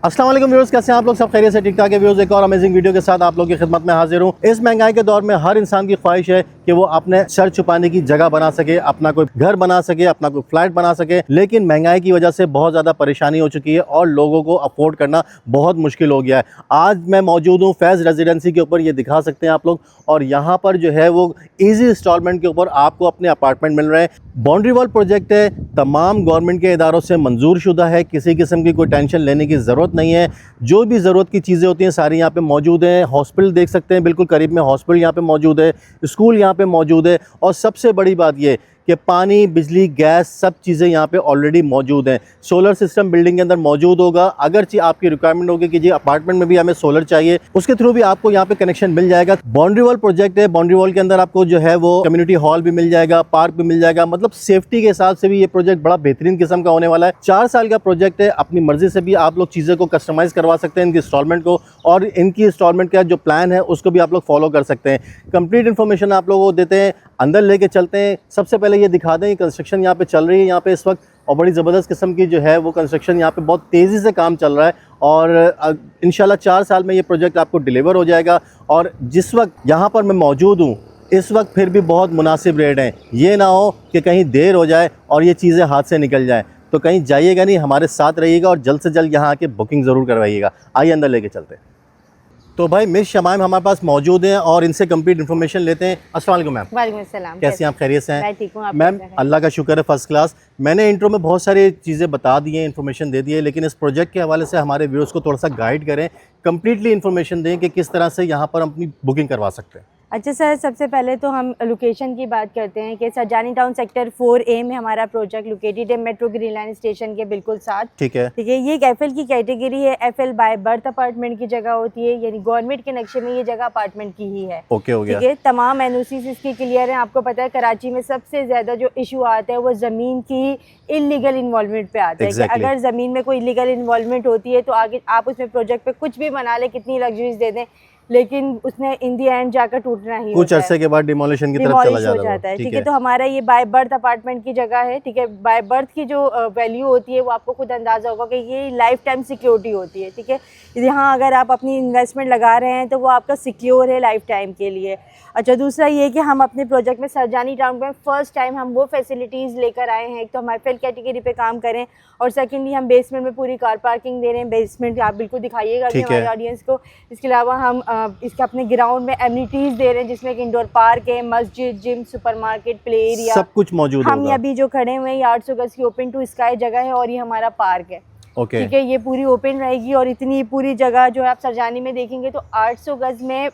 अस्सलाम वालेकुम व्यूअर्स, कैसे हैं आप लोग? सब खैरियत से ठीक ठाक है व्यूअर्स। एक और अमेजिंग वीडियो के साथ आप लोग की खिदमत में हाजिर हूँ। इस महंगाई के दौर में हर इंसान की ख्वाहिश है कि वो अपने सर छुपाने की जगह बना सके, अपना कोई घर बना सके, अपना कोई फ्लैट बना सके। लेकिन महंगाई की वजह से बहुत ज़्यादा परेशानी हो चुकी है और लोगों को अफोर्ड करना बहुत मुश्किल हो गया है। आज मैं मौजूद हूँ फैज़ रेजिडेंसी के ऊपर, ये दिखा सकते हैं आप लोग। और यहाँ पर जो है वो ईजी इंस्टॉलमेंट के ऊपर आपको अपने अपार्टमेंट मिल रहे हैं। बाउंड्री वॉल प्रोजेक्ट है, तमाम गवर्नमेंट के इदारों से मंजूर शुदा है, किसी किस्म की कोई टेंशन लेने की ज़रूरत नहीं है। जो भी ज़रूरत की चीज़ें होती हैं सारी यहाँ पे मौजूद हैं। हॉस्पिटल देख सकते हैं, बिल्कुल करीब में हॉस्पिटल यहाँ पे मौजूद है, स्कूल यहाँ पे मौजूद है। और सबसे बड़ी बात ये कि पानी, बिजली, गैस सब चीज़ें यहाँ पे ऑलरेडी मौजूद हैं। सोलर सिस्टम बिल्डिंग के अंदर मौजूद होगा। अगरचे आपकी रिक्वायरमेंट होगी कि जी अपार्टमेंट में भी हमें सोलर चाहिए, उसके थ्रू भी आपको यहाँ पे कनेक्शन मिल जाएगा। बाउंड्री वॉल प्रोजेक्ट है, बाउंड्री वॉल के अंदर आपको जो है वो कम्युनिटी हॉल भी मिल जाएगा, पार्क भी मिल जाएगा। मतलब सेफ्टी के हिसाब से भी ये प्रोजेक्ट बड़ा बेहतरीन किस्म का होने वाला है। 4 साल का प्रोजेक्ट है, अपनी मर्जी से भी आप लोग चीज़ें को कस्टमाइज़ करवा सकते हैं, इनकी इंस्टॉलमेंट को, और इनकी इंस्टॉलमेंट का जो प्लान है उसको भी आप लोग फॉलो कर सकते हैं। कंप्लीट इन्फॉर्मेशन आप लोगों को देते हैं, अंदर लेके चलते हैं। सबसे पहले ये दिखा दें, कंस्ट्रक्शन यहाँ पे चल रही है यहाँ पे इस वक्त, और बड़ी ज़बरदस्त किस्म की जो है वो कंस्ट्रक्शन यहाँ पे बहुत तेज़ी से काम चल रहा है। और इंशाल्लाह 4 साल में ये प्रोजेक्ट आपको डिलीवर हो जाएगा। और जिस वक्त यहाँ पर मैं मौजूद हूँ इस वक्त फिर भी बहुत मुनासिब रेट हैं। ये ना हो कि कहीं देर हो जाए और ये चीज़ें हाथ से निकल जाएँ, तो कहीं जाइएगा नहीं, हमारे साथ रहिएगा और जल्द से जल्द यहाँ आके बुकिंग ज़रूर करवाइएगा। आइए अंदर लेके चलते हैं। तो भाई मिस शमाइम हमारे पास मौजूद हैं और इनसे कंप्लीट इन्फॉर्मेशन लेते हैं। अस्सलाम वालेकुम मैम। वालेकुम अस्सलाम। कैसी हैं आप? खैरियत से हैं? मैं ठीक हूँ। मैम अल्लाह का शुक्र है, फर्स्ट क्लास। मैंने इंट्रो में बहुत सारी चीज़ें बता दी हैं, इन्फॉर्मेशन दे दी है, लेकिन इस प्रोजेक्ट के हवाले से हमारे व्यूअर्स को थोड़ा सा गाइड करें, कम्प्लीटली इन्फॉर्मेशन दें कि किस तरह से यहाँ पर हम अपनी बुकिंग करवा सकते हैं। अच्छा सर, सबसे पहले तो हम लोकेशन की बात करते हैं कि सरजानी टाउन सेक्टर 4A में हमारा प्रोजेक्ट लोकेटेड है, मेट्रो ग्रीन लाइन स्टेशन के बिल्कुल साथ। ठीक है, ठीक है। ये एक एफएल की कैटेगरी है। एफएल बाय बर्थ अपार्टमेंट की जगह होती है, यानी गवर्नमेंट के नक्शे में ये जगह अपार्टमेंट की ही है। ओके हो गया। ठीक है। तमाम एनओसीज इसकी क्लियर है। आपको पता है कराची में सबसे ज़्यादा जो इशू आता है वो ज़मीन की इलीगल इन्वॉल्वमेंट पे आता है कि अगर ज़मीन में कोई इलीगल इन्वॉल्वमेंट होती है तो आगे आप उसमें प्रोजेक्ट पे कुछ भी बना ले, कितनी लग्जरीज दे दें, लेकिन उसने इन दी एंड जाकर टूटना ही कुछ अरसे के बाद डिमोलिशन की तरफ चला जाता है। ठीक है। तो हमारा ये बाय बर्थ अपार्टमेंट की जगह है। ठीक है। बाय बर्थ की जो वैल्यू होती है वो आपको खुद अंदाजा होगा कि ये लाइफ टाइम सिक्योरिटी होती है। ठीक है। यहाँ अगर आप अपनी इन्वेस्टमेंट लगा रहे हैं तो वो आपका सिक्योर है लाइफ टाइम के लिए। अच्छा, दूसरा ये कि हम अपने प्रोजेक्ट में सरजानी टाउन में फ़र्स्ट टाइम हम वो फैसिलिटीज़ लेकर आए हैं। एक तो हम एफएल कैटेगरी पे काम करें, और सेकेंडली हम बेसमेंट में पूरी कार पार्किंग दे रहे हैं। बेसमेंट आप बिल्कुल दिखाइएगा कि हमारे ऑडियंस को। इसके अलावा हम इसके अपने ग्राउंड में एमिनिटीज़ दे रहे हैं, जिसमें एक इंडोर पार्क है, मस्जिद, जिम, सुपरमार्केट, प्ले एरिया, सब कुछ मौजूद हम अभी जो खड़े हुए हैं ये 800 गज की ओपन टू स्काई जगह है और ये हमारा पार्क है। ठीक है। ये पूरी ओपन रहेगी और इतनी पूरी जगह जो है आप सरजानी में देखेंगे तो 800 गज में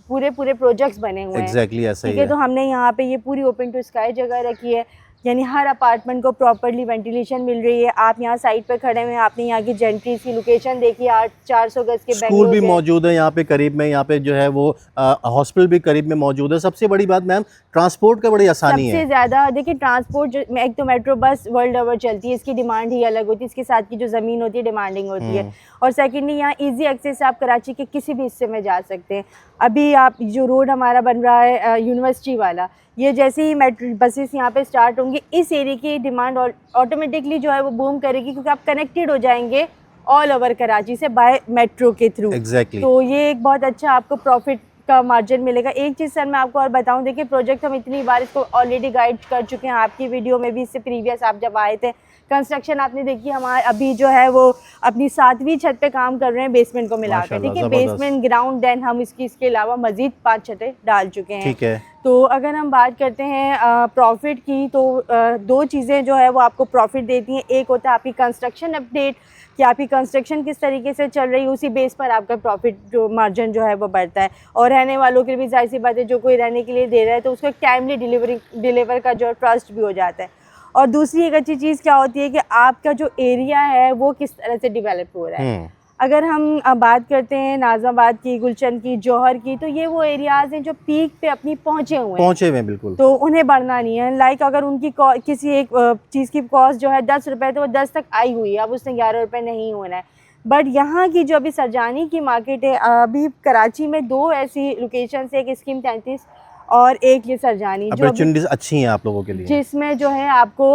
पूरे प्रोजेक्ट्स बने हुए हैं। एग्जैक्टली ऐसा ही है। तो हमने यहाँ पे ये पूरी ओपन टू स्काई जगह रखी है, यानी हर अपार्टमेंट को प्रॉपर्ली वेंटिलेशन मिल रही है। आप यहाँ साइड पे खड़े हुए हैं, आपने यहाँ की जेंट्रीज की लोकेशन देखी, 400 गज के स्कूल भी मौजूद है यहाँ पे करीब में, यहाँ पे जो है वो हॉस्पिटल भी करीब में मौजूद है। सबसे बड़ी बात मैम, ट्रांसपोर्ट का बड़ी आसानी है। सबसे ज़्यादा देखिए ट्रांसपोर्ट, एक तो मेट्रो बस वर्ल्ड ओवर चलती है, इसकी डिमांड ही अलग होती है, इसके साथ की जो ज़मीन होती है डिमांडिंग होती है। और सेकेंडली यहाँ ईजी एक्सेस, आप कराची के किसी भी हिस्से में जा सकते हैं। अभी आप जो रोड हमारा बन रहा है यूनिवर्सिटी वाला, ये जैसे ही मेट्रो बसेस यहाँ पे स्टार्ट होंगी, इस एरिया की डिमांड ऑटोमेटिकली जो है वो बूम करेगी, क्योंकि आप कनेक्टेड हो जाएंगे ऑल ओवर कराची से बाय मेट्रो के थ्रू। तो ये एक बहुत अच्छा आपको प्रॉफिट का मार्जिन मिलेगा। एक चीज़ सर मैं आपको और बताऊं, देखिए प्रोजेक्ट हम इतनी बार इसको ऑलरेडी गाइड कर चुके हैं, आपकी वीडियो में भी, इससे प्रीवियस आप जब आए थे कंस्ट्रक्शन आपने देखी। हमारे अभी जो है वो अपनी 7वीं छत पे काम कर रहे हैं बेसमेंट को मिलाकर। ठीक है। बेसमेंट, ग्राउंड, देन हम इसके अलावा मजीद 5 छतें डाल चुके हैं। ठीक है। तो अगर हम बात करते हैं प्रॉफिट की, तो 2 चीज़ें जो है वो आपको प्रॉफिट देती हैं। एक होता है आपकी कंस्ट्रक्शन अपडेट, कि आपकी कंस्ट्रक्शन किस तरीके से चल रही है, उसी बेस पर आपका प्रॉफिट जो मार्जिन जो है वो बढ़ता है। और रहने वालों के लिए भी जाहिर सी बात है, जो कोई रहने के लिए दे रहा है तो उसको एक टाइमली डिलीवर का जो ट्रस्ट भी हो जाता है। और दूसरी एक अच्छी चीज़ क्या होती है कि आपका जो एरिया है वो किस तरह से डेवलप हो रहा है। अगर हम बात करते हैं नाज़ाबाद की, गुलशन की, जौहर की, तो ये वो एरियाज़ हैं जो पीक पे अपनी पहुँचे हुए हैं बिल्कुल, तो उन्हें बढ़ना नहीं है। लाइक अगर उनकी किसी एक चीज़ की कॉस्ट जो है 10 रुपये, तो वो 10 तक आई हुई है, अब उसने 11 रुपये नहीं होना है। बट यहाँ की जो अभी सरजानी की मार्केट है, अभी कराची में 2 ऐसी लोकेशन है, एक स्कीम 33 और एक ये सरजानी जो अपॉर्चुनिटीज अच्छी हैं आप लोगों के लिए, जिसमें जो है आपको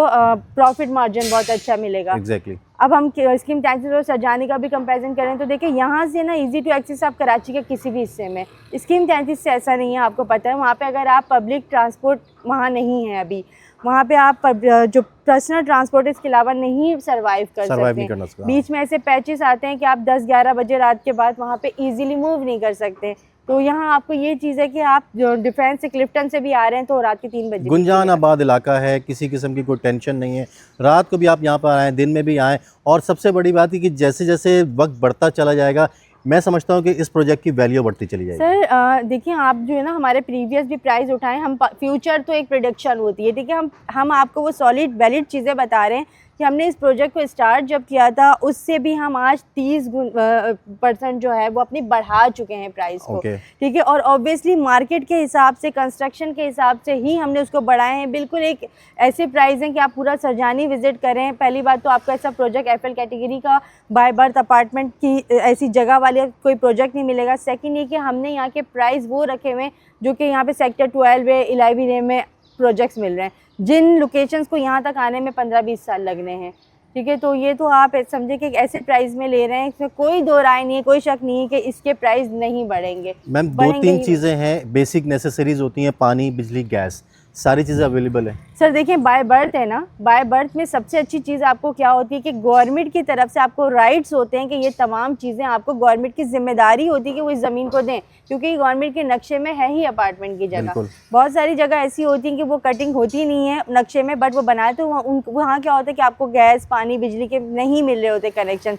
प्रॉफिट मार्जिन बहुत अच्छा मिलेगा। एग्जैक्टली। अब हम स्कीम टैंक्स और सरजानी का भी कंपैरिजन करें तो देखिए यहाँ से ना इजी टू एक्सेस आप कराची के किसी भी हिस्से में, स्कीम टैंक्स से ऐसा नहीं है, आपको पता है वहाँ पे अगर आप पब्लिक ट्रांसपोर्ट वहाँ नहीं है अभी, वहाँ पे आप जो पर्सनल ट्रांसपोर्ट इसके अलावा नहीं सर्वाइव कर सकते हैं। बीच में ऐसे पैचेस आते हैं कि आप 10-11 बजे रात के बाद वहाँ पे इजीली मूव नहीं कर सकते। तो यहाँ आपको ये चीज़ है कि आप जो डिफेंस से क्लिफ्टन से भी आ रहे हैं तो रात के 3 बजे गुंजान आबाद इलाका है, किसी किस्म की कोई टेंशन नहीं है, रात को भी आप यहाँ पर आएँ, दिन में भी आएँ। और सबसे बड़ी बात है कि जैसे जैसे वक्त बढ़ता चला जाएगा, मैं समझता हूँ कि इस प्रोजेक्ट की वैल्यू बढ़ती चली जाएगी। सर देखिए आप जो है ना हमारे प्रीवियस भी प्राइस उठाएं, हम फ्यूचर तो एक प्रोडक्शन होती है, ठीक है, हम आपको वो सॉलिड वैलिड चीज़ें बता रहे हैं कि हमने इस प्रोजेक्ट को स्टार्ट जब किया था उससे भी हम आज 30% जो है वो अपनी बढ़ा चुके हैं प्राइस को, ठीक है। और ऑब्वियसली मार्केट के हिसाब से, कंस्ट्रक्शन के हिसाब से ही हमने उसको बढ़ाए हैं। बिल्कुल एक ऐसे प्राइस हैं कि आप पूरा सरजानी विजिट करें। पहली बात तो आपको ऐसा प्रोजेक्ट एफएल कैटेगरी का बाय बर्थ अपार्टमेंट की ऐसी जगह वाले कोई प्रोजेक्ट नहीं मिलेगा। सेकेंड ये कि हमने यहाँ के प्राइस वो रखे हुए हैं जो कि यहाँ पे सेक्टर 12 है, 11 में प्रोजेक्ट्स मिल रहे हैं, जिन लोकेशंस को यहाँ तक आने में 15-20 साल लगने हैं, ठीक है। तो ये तो आप समझे कि एक ऐसे प्राइस में ले रहे हैं, इसमें कोई दो राय नहीं है, कोई शक नहीं है कि इसके प्राइस नहीं बढ़ेंगे। मैम 2-3 चीज़ें हैं, बेसिक नेसेसरीज होती हैं, पानी, बिजली, गैस, सारी चीज़ें अवेलेबल है। सर देखिए बाय बर्थ है ना, बाय बर्थ में सबसे अच्छी चीज़ आपको क्या होती है कि गवर्नमेंट की तरफ से आपको राइट्स होते हैं कि ये तमाम चीज़ें आपको गवर्नमेंट की जिम्मेदारी होती है कि वो इस ज़मीन को दें, क्योंकि गवर्नमेंट के नक्शे में है ही अपार्टमेंट की जगह। बहुत सारी जगह ऐसी होती हैं कि वो कटिंग होती नहीं है नक्शे में, बट वो बनाए तो वहाँ क्या होता है कि आपको गैस, पानी, बिजली के नहीं मिल रहे होते कनेक्शन।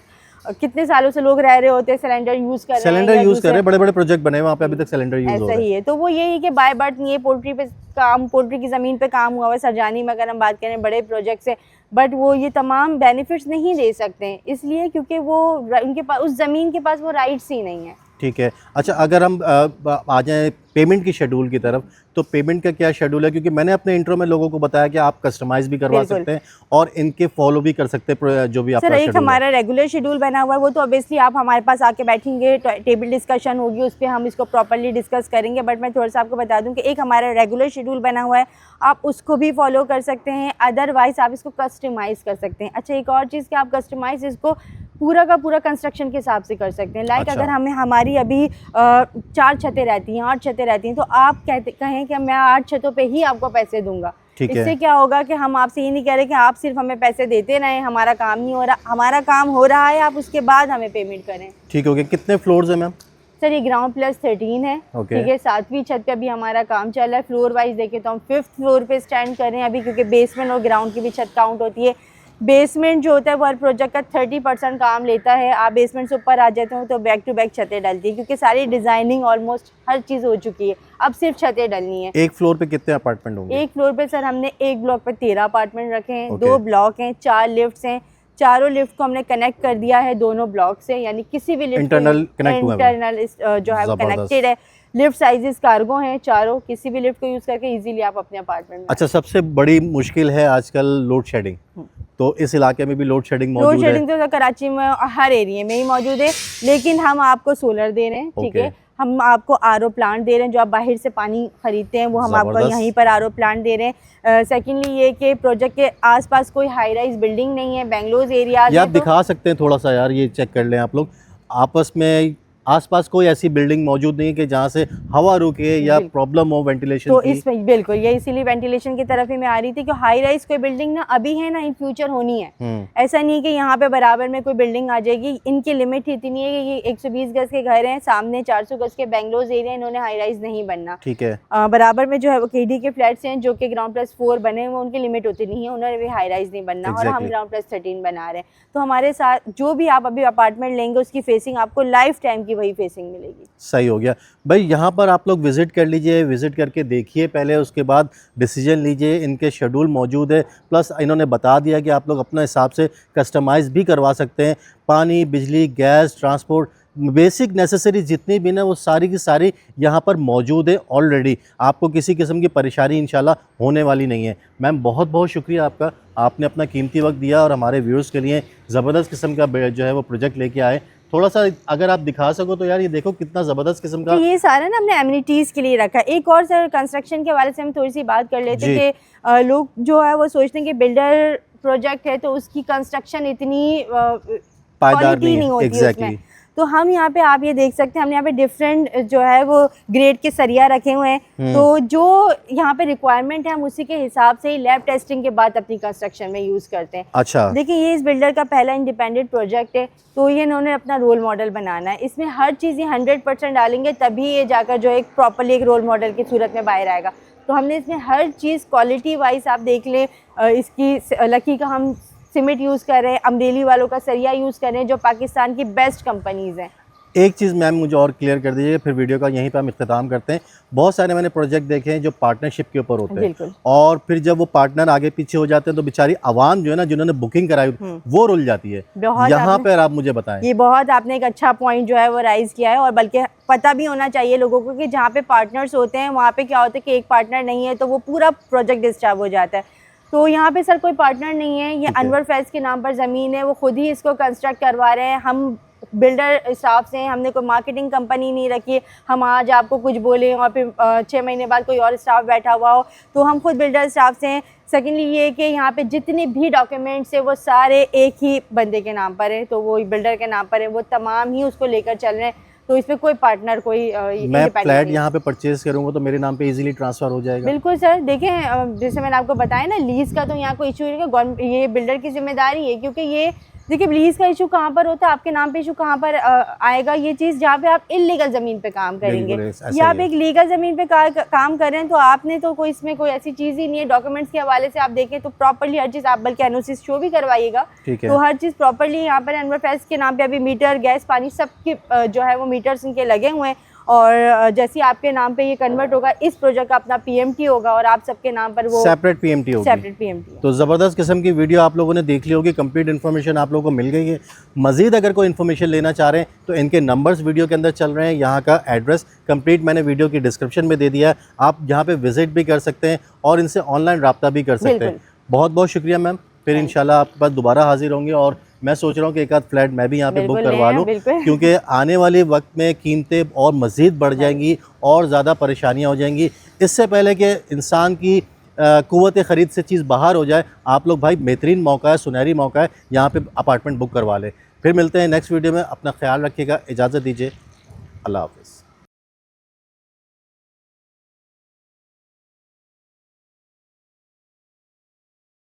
कितने सालों से लोग रह रहे होते हैं, सिलेंडर यूज कर रहे हैं, बड़े बड़े प्रोजेक्ट बने वहाँ पे अभी तक सिलेंडर यूज हो रहा है। ऐसा ही है। तो वो यही है कि बाय बर्थ नहीं है, पोल्ट्री पे काम, पोल्ट्री की ज़मीन पे काम हुआ हुआ है। सरजानी में अगर हम बात करें बड़े प्रोजेक्ट से, बट वो ये तमाम बेनिफिट्स नहीं दे सकते हैं, इसलिए क्योंकि वो उनके पास उस ज़मीन के पास वो राइट्स ही नहीं है। ठीक है। अच्छा, अगर हम आ जाएँ पेमेंट की शेड्यूल की तरफ, तो पेमेंट का क्या शेड्यूल है? क्योंकि मैंने अपने इंट्रो में लोगों को बताया कि आप कस्टमाइज भी करवा सकते हैं और इनके फॉलो भी कर सकते हैं जो भी आपका शेड्यूल है। हमारा रेगुलर शेड्यूल बना हुआ है, वो तो ऑब्वियसली आप हमारे पास आके बैठेंगे, टेबल डिस्कशन होगी, उस पर हम इसको प्रॉपर्ली डिस्कस करेंगे। बट मैं थोड़ा सा आपको बता दूं कि एक हमारा रेगुलर शेड्यूल बना हुआ है, आप उसको भी फॉलो कर सकते हैं, अदरवाइज आप इसको कस्टमाइज़ कर सकते हैं। अच्छा, एक और चीज़ कि आप कस्टमाइज़ इसको पूरा का पूरा कंस्ट्रक्शन के हिसाब से कर सकते हैं। लाइक अगर हमें हमारी अभी 4 छतें रहती हैं, 8 छतें रहती हैं, तो आप कहें कि मैं 8 छतों पे ही आपको पैसे दूंगा। इससे क्या होगा कि हम आपसे ये नहीं कह रहे कि आप सिर्फ हमें पैसे देते रहें, हमारा काम नहीं हो रहा, हमारा काम हो रहा है, आप उसके बाद हमें पेमेंट करें। ठीक हो गया। कितने फ्लोर्स हैं मैम? सर ये ग्राउंड प्लस 13 है, ठीक है। 7वीं छत पे अभी हमारा काम चल रहा है। फ्लोर वाइज देखें तो हम 5th फ्लोर पे स्टैंड कर रहे हैं अभी, क्योंकि बेसमेंट और ग्राउंड की भी छत काउंट होती है। बेसमेंट जो होता है वो हर प्रोजेक्ट का 30% काम लेता है। आप बेसमेंट से ऊपर आ जाते हो तो बैक टू बैक छतें डलती है, क्योंकि सारी डिजाइनिंग ऑलमोस्ट हर चीज़ हो चुकी है, अब सिर्फ छतें डलनी है। एक फ्लोर पे कितने अपार्टमेंट होंगे? एक फ्लोर पे सर हमने एक ब्लॉक पे 13 अपार्टमेंट रखे हैं। 2 ब्लॉक हैं, 4 लिफ्ट्स हैं, चारों लिफ्ट को हमने कनेक्ट कर दिया है दोनों ब्लॉक से, यानी किसी भी लिफ्ट इंटरनल जो है वो कनेक्टेड है। लिफ्ट साइजेस कार्गो हैं चारों, किसी भी लिफ्ट को यूज़ करके इजीली आप अपने अपार्टमेंट में। अच्छा, सबसे बड़ी मुश्किल है आजकल लोड शेडिंग, तो इस इलाके में भी लोड शेडिंग मौजूद है? लोड शेडिंग तो कराची में हर एरिया में ही मौजूद है, लेकिन हम आपको सोलर दे रहे हैं, ठीक है। हम आपको आरओ प्लांट दे रहे हैं, जो आप बाहर से पानी खरीदते हैं वो हम आपको यहीं पर आरओ प्लांट दे रहे हैं। सेकेंडली ये कि प्रोजेक्ट के आसपास कोई हाई राइज बिल्डिंग नहीं है, बेंगलोर एरियाज। ये आप दिखा सकते हैं थोड़ा सा यार, ये चेक कर लें आप लोग, आपस में आसपास कोई ऐसी बिल्डिंग मौजूद नहीं है कि जहाँ से हवा रुके या प्रॉब्लम हो वेंटिलेशन तो की। इसमें बिल्कुल ये इसीलिए वेंटिलेशन की तरफ ही मैं आ रही थी कि हाई राइज कोई बिल्डिंग ना अभी है ना इन फ्यूचर होनी है। ऐसा नहीं कि यहाँ पे बराबर में कोई बिल्डिंग आ जाएगी, इनकी लिमिट इतनी है कि ये 120 गज के घर हैं, सामने 400 गज के बेंगलोर एरिया, इन्होंने हाई राइज नहीं बनना, ठीक है। बराबर में जो है वो केडी के फ्लैट्स हैं जो कि ग्राउंड प्लस 4 बने हुए, उनकी लिमिट होती नहीं है, उन्होंने भी हाई राइज नहीं बनना। और हम ग्राउंड प्लस 13 बना रहे हैं, तो हमारे साथ जो भी आप अभी अपार्टमेंट लेंगे उसकी फेसिंग आपको लाइफ टाइम की वही फेसिंग मिलेगी। सही हो गया भाई। यहाँ पर आप लोग विज़िट कर लीजिए, विज़िट करके देखिए पहले, उसके बाद डिसीजन लीजिए। इनके शेड्यूल मौजूद है, प्लस इन्होंने बता दिया कि आप लोग अपने हिसाब से कस्टमाइज़ भी करवा सकते हैं। पानी, बिजली, गैस, ट्रांसपोर्ट, बेसिक नेसेसरी जितनी भी ना वो सारी की सारी यहाँ पर मौजूद है ऑलरेडी। आपको किसी किस्म की परेशानी इंशाल्लाह होने वाली नहीं है। मैम बहुत बहुत शुक्रिया आपका, आपने अपना कीमती वक्त दिया और हमारे व्यूअर्स के लिए ज़बरदस्त किस्म का जो है वो प्रोजेक्ट लेके आए। थोड़ा सा अगर आप दिखा सको तो यार, ये देखो कितना ज़बरदस्त किस्म का। तो ये सारा ना हमने एमिनिटीज़ के लिए रखा है। एक और सर कंस्ट्रक्शन के हवाले से हम थोड़ी सी बात कर लेते हैं कि लोग जो है वो सोचते हैं कि बिल्डर प्रोजेक्ट है तो उसकी कंस्ट्रक्शन इतनी पायदार नहीं होती एग्जैक्टली। उसमें। तो हम यहाँ पे आप ये देख सकते हैं, हमने यहाँ पे डिफरेंट जो है वो ग्रेड के सरिया रखे हुए हैं। तो जो यहाँ पे रिक्वायरमेंट है हम उसी के हिसाब से ही लैब टेस्टिंग के बाद अपनी कंस्ट्रक्शन में यूज़ करते हैं। अच्छा, देखिए ये इस बिल्डर का पहला इंडिपेंडेंट प्रोजेक्ट है, तो ये इन्होंने अपना रोल मॉडल बनाना है। इसमें हर चीज़ ये 100% डालेंगे तभी ये जाकर जो एक प्रॉपरली एक रोल मॉडल की सूरत में बाहर आएगा। तो हमने इसमें हर चीज़ क्वालिटी वाइज आप देख लें, इसकी लकी का हम सीमेंट यूज़ कर रहे हैं, अमरेली वालों का सरिया यूज़ कर रहे हैं जो पाकिस्तान की बेस्ट कंपनीज़ हैं। एक चीज़ मैम मुझे और क्लियर कर दीजिए, फिर वीडियो का यहीं पे हम इख्तिताम करते हैं। बहुत सारे मैंने प्रोजेक्ट देखे हैं जो पार्टनरशिप के ऊपर होते हैं, और फिर जब वो पार्टनर आगे पीछे हो जाते हैं तो बेचारी आवाम जो है ना, जिन्होंने बुकिंग कराई वो रुल जाती है। यहाँ पर आप मुझे बताएं। ये बहुत आपने एक अच्छा पॉइंट जो है वो राइज किया है, और बल्कि पता भी होना चाहिए लोगों को कि जहाँ पे पार्टनर्स होते हैं वहाँ पे क्या होता है कि एक पार्टनर नहीं है तो वो पूरा प्रोजेक्ट डिस्टर्ब हो जाता है। तो यहाँ पे सर कोई पार्टनर नहीं है, ये अनवर फैज़ के नाम पर ज़मीन है, वो खुद ही इसको कंस्ट्रक्ट करवा रहे हैं। हम बिल्डर स्टाफ से, हमने कोई मार्केटिंग कंपनी नहीं रखी। हम आज आपको कुछ बोलें और फिर 6 महीने बाद कोई और स्टाफ बैठा हुआ हो, तो हम खुद बिल्डर स्टाफ से हैं। सेकेंडली ये कि यहाँ पे जितने भी डॉक्यूमेंट्स है वो सारे एक ही बंदे के नाम पर है, तो वो बिल्डर के नाम पर है, वो तमाम ही उसको लेकर चल रहे हैं। तो इसमें कोई पार्टनर मैं फ्लैट यहाँ पे परचेज करूँगा तो मेरे नाम पे इजीली ट्रांसफर हो जाएगा? बिल्कुल सर, देखें जैसे मैंने आपको बताया ना, लीज का तो यहाँ कोई इशू नहीं है, ये बिल्डर की जिम्मेदारी है। क्योंकि ये देखिए लीज का इशू कहाँ पर होता है, आपके नाम पे इशू कहाँ पर आएगा, ये चीज़ जहाँ पे आप इलीगल ज़मीन पे काम करेंगे, या आप एक लीगल ज़मीन पे काम कर रहे हैं तो आपने तो कोई इसमें कोई ऐसी चीज़ ही नहीं है। डॉक्यूमेंट्स के हवाले से आप देखें तो प्रॉपर्ली हर चीज़, आप बल्कि एनओसी शो भी करवाइएगा तो हर चीज़ प्रॉपर्ली यहाँ पर अनवर फैज़ के नाम पे अभी मीटर, गैस, पानी सब की जो है वो मीटर्स इनके लगे हुए हैं। और जैसे आपके नाम पे ये कन्वर्ट होगा, इस प्रोजेक्ट का अपना पीएमटी होगा और आप सबके नाम पर वो सेपरेट पीएमटी होगी। Separate PMT. तो ज़बरदस्त किस्म की वीडियो आप लोगों ने देख ली होगी, कंप्लीट इन्फॉर्मेशन आप लोगों को मिल गई है। मज़ीद अगर कोई इन्फॉर्मेशन लेना चाह रहे हैं तो इनके नंबर्स वीडियो के अंदर चल रहे हैं, यहाँ का एड्रेस कंप्लीट मैंने वीडियो की डिस्क्रिप्शन में दे दिया है। आप यहाँ पे विजिट भी कर सकते हैं और इनसे ऑनलाइन रब्ता भी कर सकते हैं। बहुत बहुत शुक्रिया मैम, फिर इंशाल्लाह आपके पास दोबारा हाजिर होंगे, और मैं सोच रहा हूँ कि एक आध फ्लैट मैं भी यहाँ पे बुक करवा लूँ, क्योंकि आने वाले वक्त में कीमतें और मज़ीद बढ़ जाएंगी और ज़्यादा परेशानियाँ हो जाएंगी। इससे पहले कि इंसान की कुव्वत ख़रीद से चीज़ बाहर हो जाए, आप लोग भाई बेहतरीन मौका है, सुनहरी मौका है, यहाँ पे अपार्टमेंट बुक करवा लें। फिर मिलते हैं नेक्स्ट वीडियो में, अपना ख्याल रखिएगा, इजाज़त दीजिए, अल्लाह हाफ़िज़।